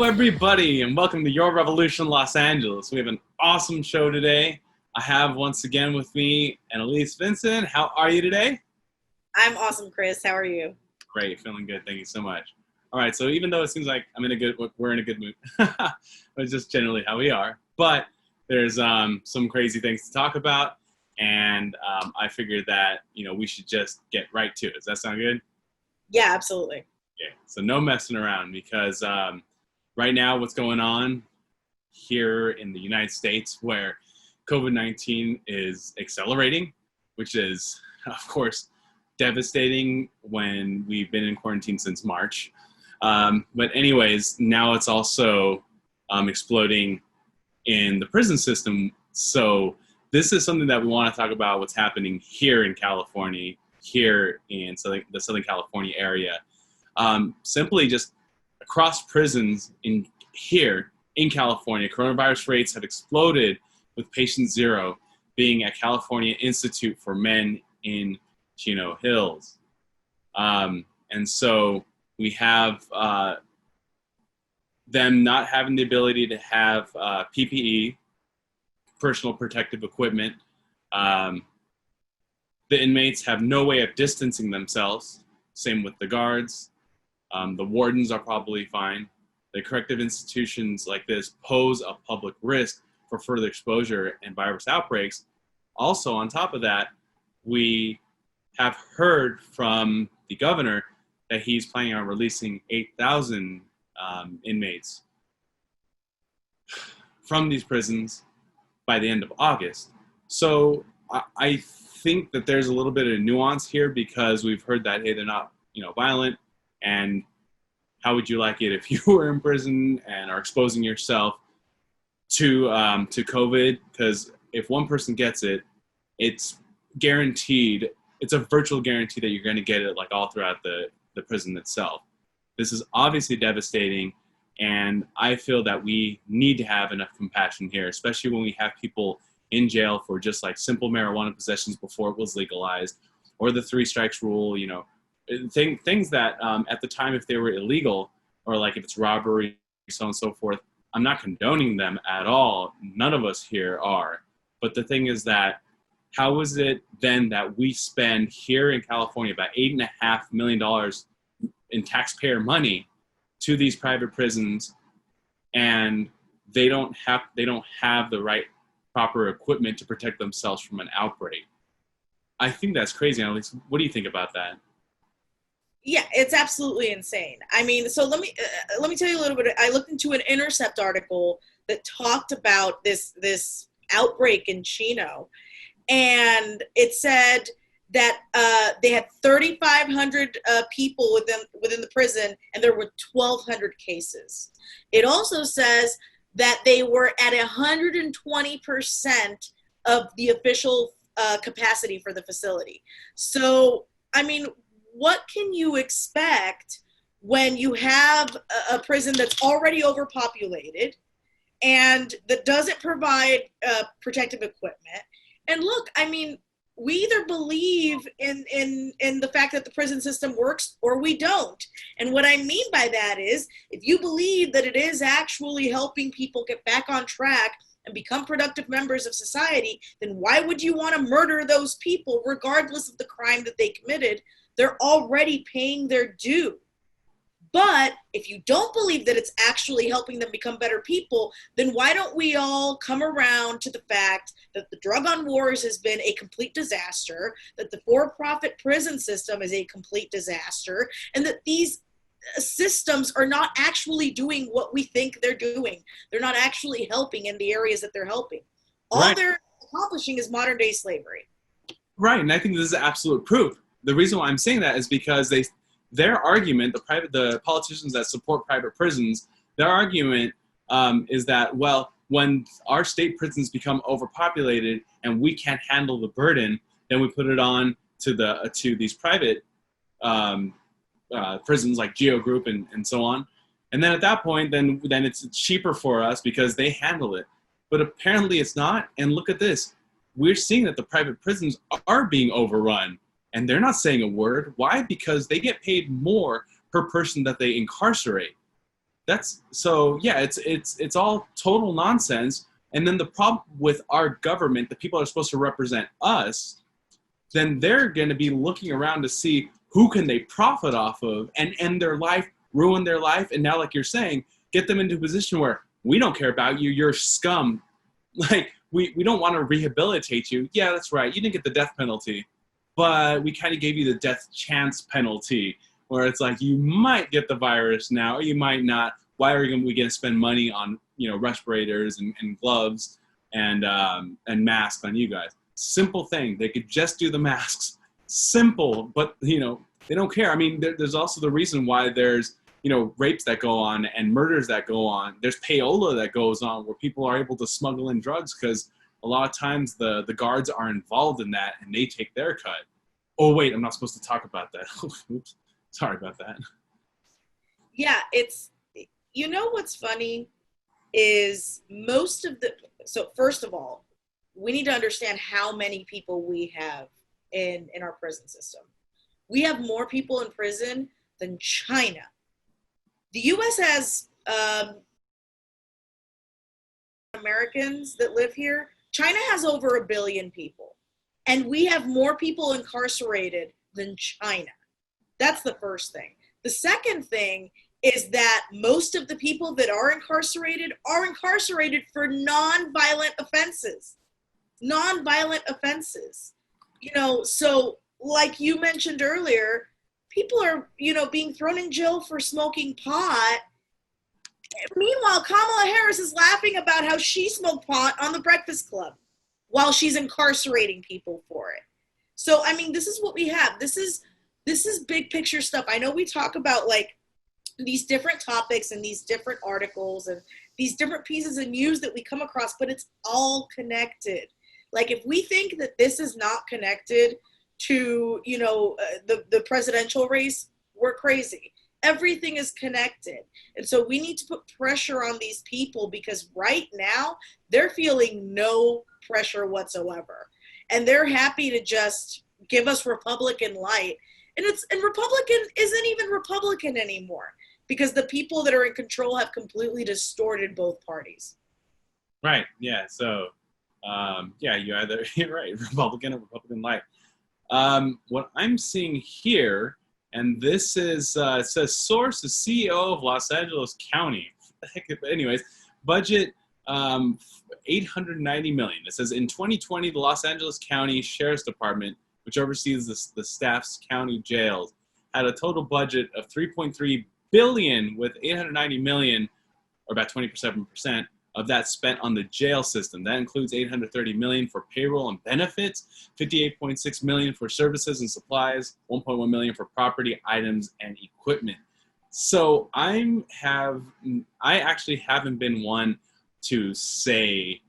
everybody, and welcome to Your Revolution Los Angeles. We have an awesome show today. I have once again with me Annalise Vincent. How are you today? I'm awesome, Chris. How are you? Great, feeling good. Thank you so much. All right, so even though it seems like we're in a good mood, it's just generally how we are. But there's some crazy things to talk about, and I figured that we should just get right to it. Does that sound good? Yeah, absolutely. Okay, so no messing around because right now what's going on here in the United States where COVID-19 is accelerating, which is, of course, devastating when we've been in quarantine since March. But anyways, now it's also exploding in the prison system. So this is something that we want to talk about, what's happening here in California, here in the Southern California area. Simply just across prisons here in California, coronavirus rates have exploded, with patient zero being at California Institute for Men in Chino Hills. And so we have them not having the ability to have PPE, personal protective equipment. The inmates have no way of distancing themselves. Same with the guards. The wardens are probably fine. The corrective institutions like this pose a public risk for further exposure and virus outbreaks. Also, on top of that, we have heard from the governor that he's planning on releasing 8,000 inmates from these prisons by the end of August. So I think that there's a little bit of nuance here because we've heard that, hey, they're not violent, and how would you like it if you were in prison and are exposing yourself to COVID? Because if one person gets it, it's guaranteed. It's a virtual guarantee that you're going to get it like all throughout the prison itself. This is obviously devastating, and I feel that we need to have enough compassion here, especially when we have people in jail for just like simple marijuana possessions before it was legalized, or the 3 strikes rule, things that at the time, if they were illegal, or like if it's robbery, so on and so forth, I'm not condoning them at all. None of us here are. But the thing is that, how is it then that we spend here in California about $8.5 million in taxpayer money to these private prisons, and they don't have the right proper equipment to protect themselves from an outbreak? I think that's crazy. At least, what do you think about that? Yeah, it's absolutely insane. I mean, so let me tell you a little bit. I looked into an Intercept article that talked about this outbreak in Chino, and it said that they had 3,500 people within the prison, and there were 1,200 cases. It also says that they were at 120% of the official capacity for the facility. So, I mean, what can you expect when you have a prison that's already overpopulated and that doesn't provide protective equipment? And look, I mean, we either believe in the fact that the prison system works or we don't. And what I mean by that is, if you believe that it is actually helping people get back on track and become productive members of society, then why would you want to murder those people regardless of the crime that they committed? They're already paying their due. But if you don't believe that it's actually helping them become better people, then why don't we all come around to the fact that the drug on wars has been a complete disaster, that the for-profit prison system is a complete disaster, and that these systems are not actually doing what we think they're doing. They're not actually helping in the areas that they're helping. All they're accomplishing is modern-day slavery. Right, and I think this is absolute proof. The reason why I'm saying that is because their argument, the politicians that support private prisons, their argument is that, well, when our state prisons become overpopulated and we can't handle the burden, then we put it on to these private prisons like Geo Group and so on. And then at that point, then it's cheaper for us because they handle it. But apparently it's not. And look at this. We're seeing that the private prisons are being overrun. And they're not saying a word. Why? Because they get paid more per person that they incarcerate. That's so yeah, it's all total nonsense. And then the problem with our government, the people that are supposed to represent us, then they're going to be looking around to see who can they profit off of and end their life, ruin their life, and now, like you're saying, get them into a position where we don't care about you, you're scum. Like we don't want to rehabilitate you. Yeah, that's right. You didn't get the death penalty, but we kind of gave you the death chance penalty, where it's like you might get the virus now, or you might not. Why are we going to spend money on respirators and gloves and masks on you guys? Simple thing. They could just do the masks. Simple, but they don't care. I mean, there's also the reason why there's rapes that go on and murders that go on. There's payola that goes on where people are able to smuggle in drugs because a lot of times the guards are involved in that and they take their cut. Oh wait, I'm not supposed to talk about that. Oops, sorry about that. Yeah, it's what's funny is so first of all, we need to understand how many people we have in our prison system. We have more people in prison than China. The U.S. has Americans that live here. China has over 1 billion people. And we have more people incarcerated than China. That's the first thing. The second thing is that most of the people that are incarcerated for non-violent offenses. Non-violent offenses. So like you mentioned earlier, people are, being thrown in jail for smoking pot. Meanwhile, Kamala Harris is laughing about how she smoked pot on the Breakfast Club while she's incarcerating people for it. So, I mean, this is what we have. This is big picture stuff. I know we talk about like these different topics and these different articles and these different pieces of news that we come across, but it's all connected. Like if we think that this is not connected to, the presidential race, we're crazy. Everything is connected. And so we need to put pressure on these people because right now they're feeling no pressure whatsoever. And they're happy to just give us Republican light. And Republican isn't even Republican anymore because the people that are in control have completely distorted both parties. Right. Yeah. So, you're right, Republican or Republican light. What I'm seeing here, and this is, it says source is CEO of Los Angeles County. Anyways, budget $890 million. It says in 2020, the Los Angeles County Sheriff's Department, which oversees the staff's county jails, had a total budget of $3.3 billion, with $890 million, or about 27%, of that spent on the jail system. That includes $830 million for payroll and benefits, $58.6 million for services and supplies, $1.1 million for property, items, and equipment. So I actually haven't been one to say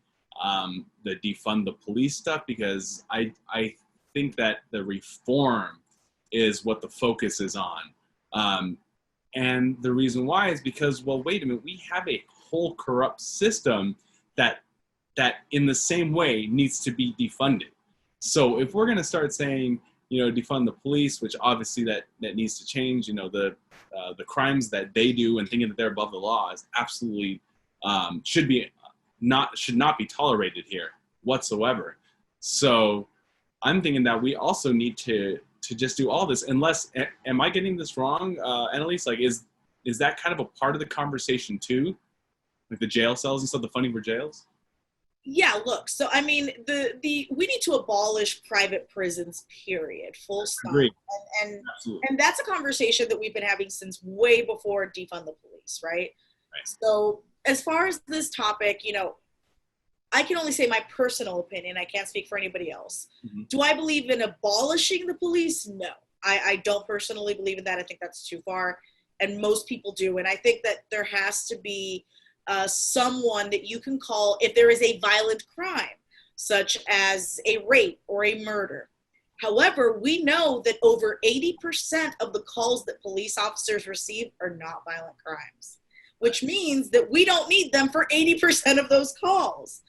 the defund the police stuff because I think that the reform is what the focus is on. And the reason why is because, well, wait a minute, we have a whole corrupt system that in the same way needs to be defunded. So if we're going to start saying, defund the police, which obviously that needs to change, the crimes that they do and thinking that they're above the law is absolutely should not be tolerated here whatsoever. So I'm thinking that we also need to just do all this, unless, am I getting this wrong, Annalise? Like, is that kind of a part of the conversation too? Like the jail cells and stuff, the funding for jails? Yeah, look, so I mean, we need to abolish private prisons, period, full stop. Agreed. And that's a conversation that we've been having since way before defund the police, right? So as far as this topic, I can only say my personal opinion. I can't speak for anybody else. Mm-hmm. Do I believe in abolishing the police? No. I don't personally believe in that. I think that's too far, and most people do. And I think that there has to be someone that you can call if there is a violent crime, such as a rape or a murder. However, we know that over 80% of the calls that police officers receive are not violent crimes, which means that we don't need them for 80% of those calls.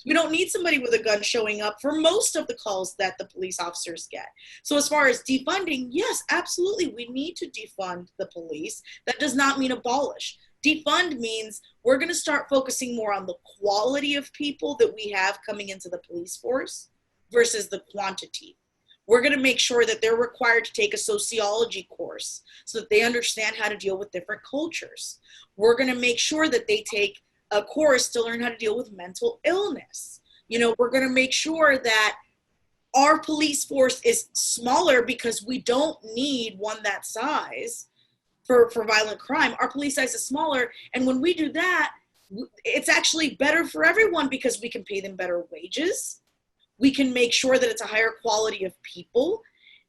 We don't need somebody with a gun showing up for most of the calls that the police officers get. So as far as defunding, yes, absolutely, we need to defund the police. That does not mean abolish. Defund means we're going to start focusing more on the quality of people that we have coming into the police force versus the quantity. We're going to make sure that they're required to take a sociology course so that they understand how to deal with different cultures. We're going to make sure that they take a course to learn how to deal with mental illness. You know, we're going to make sure that our police force is smaller because we don't need one that size for violent crime. Our police size is smaller. And when we do that, it's actually better for everyone because we can pay them better wages. We can make sure that it's a higher quality of people.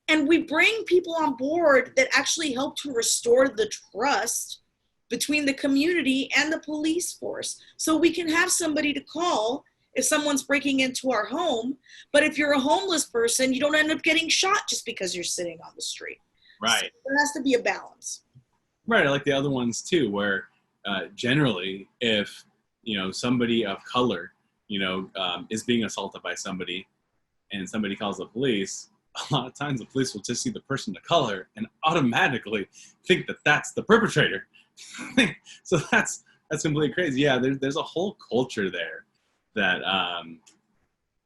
And we bring people on board that actually help to restore the trust between the community and the police force. So we can have somebody to call if someone's breaking into our home. But if you're a homeless person, you don't end up getting shot just because you're sitting on the street. Right. So there has to be a balance. Right. I like the other ones too, where generally if, somebody of color, is being assaulted by somebody and somebody calls the police, a lot of times the police will just see the person of color and automatically think that that's the perpetrator. So that's completely crazy. Yeah, there's a whole culture there that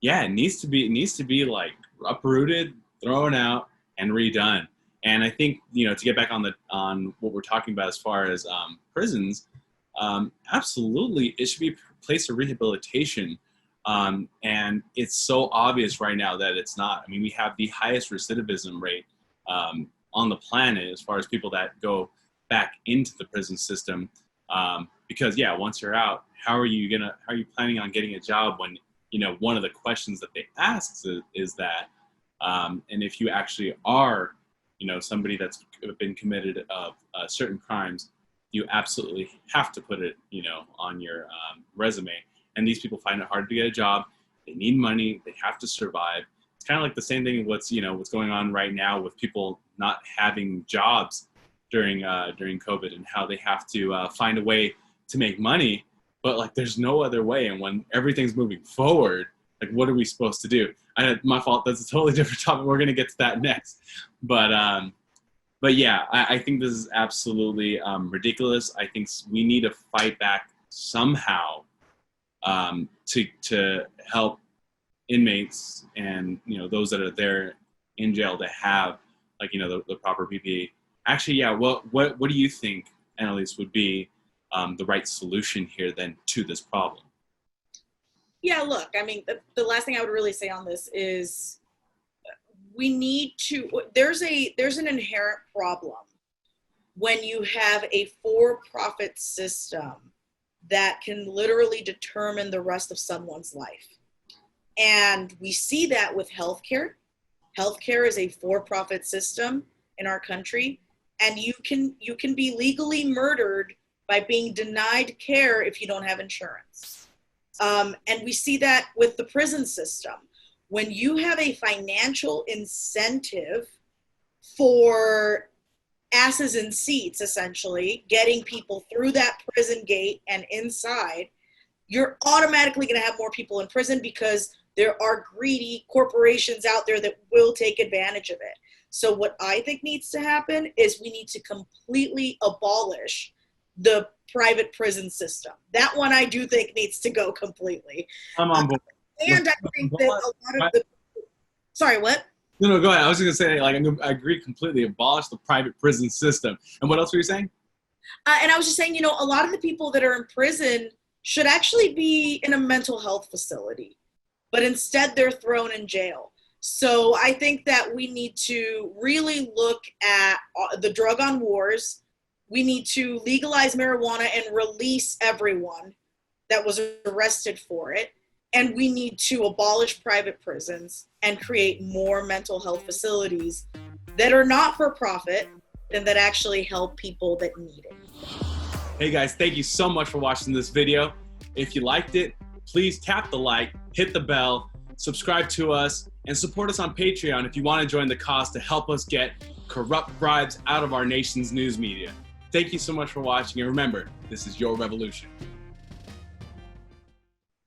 it needs to be like uprooted, thrown out, and redone. And I think to get back on what we're talking about as far as prisons, absolutely it should be a place of rehabilitation. And it's so obvious right now that it's not. I mean, we have the highest recidivism rate on the planet as far as people that go back into the prison system. Because once you're out, how are you planning on getting a job when, one of the questions that they ask is that, and if you actually are, somebody that's been committed of certain crimes, you absolutely have to put it, on your resume. And these people find it hard to get a job. They need money. They have to survive. It's kind of like the same thing what's going on right now with people not having jobs during COVID, and how they have to find a way to make money, but like there's no other way. And when everything's moving forward, like what are we supposed to do? My fault. That's a totally different topic. We're gonna get to that next. But yeah, I think this is absolutely ridiculous. I think we need to fight back somehow to help inmates and those that are there in jail to have the proper PPE. Actually, what do you think, Annalise, would be the right solution here then to this problem? Yeah, look, I mean, the last thing I would really say on this is we need to, there's an inherent problem when you have a for-profit system that can literally determine the rest of someone's life. And we see that with healthcare. Healthcare is a for-profit system in our country, and you can be legally murdered by being denied care if you don't have insurance. And we see that with the prison system. When you have a financial incentive for asses in seats, essentially, getting people through that prison gate and inside, you're automatically going to have more people in prison because there are greedy corporations out there that will take advantage of it. So what I think needs to happen is we need to completely abolish the private prison system. That one I do think needs to go completely. I'm on board. And I think that a lot of the... Sorry, what? No, go ahead. I was going to say, I agree completely. Abolish the private prison system. And what else were you saying? And I was just saying, a lot of the people that are in prison should actually be in a mental health facility, but instead they're thrown in jail. So I think that we need to really look at the drug on wars. We need to legalize marijuana and release everyone that was arrested for it. And we need to abolish private prisons and create more mental health facilities that are not for profit and that actually help people that need it. Hey guys, thank you so much for watching this video. If you liked it, please tap the like, hit the bell, subscribe to us, and support us on Patreon if you want to join the cause to help us get corrupt bribes out of our nation's news media. Thank you so much for watching, and remember, this is your revolution.